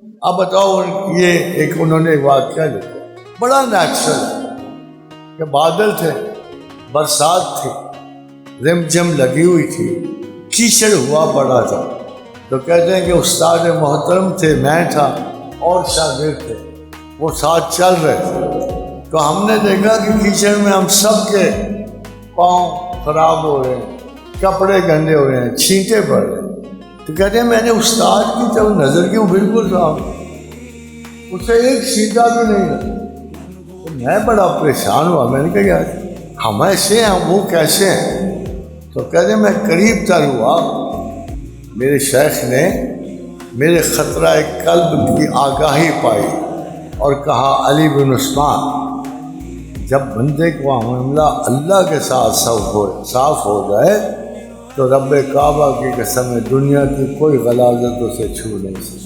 अब बताओ, ये एक उन्होंने एक वाक़या लिखा, बड़ा नेचुरल कि बादल थे, बरसात थी, रिमझिम लगी हुई थी, कीचड़ हुआ पड़ा था। तो कहते हैं कि उस्ताद मोहतरम थे, मैं था और शागिर्द थे, वो साथ चल रहे थे। तो हमने देखा कि कीचड़ में हम सब के पाँव खराब हो रहे हैं, कपड़े गंदे हो रहे हैं, छींटे पड़ रहे हैं। तो कहते हैं मैंने उस्ताद की तरफ नज़र की, बिल्कुल साफ, उसे एक सीधा भी नहीं लगा। तो मैं बड़ा परेशान हुआ। मैंने कहा यार हम ऐसे हैं, वो कैसे हैं? तो कहते मैं करीब तर हुआ, मेरे शेख ने मेरे ख़तरा कल्ब की आगाही पाई और कहा, अली बिन उस्मान, जब बंदे को मामला अल्लाह के साथ साफ हो जाए तो रब्बे काबा की कसम दुनिया की कोई गलाजत उसे छू नहीं सकती।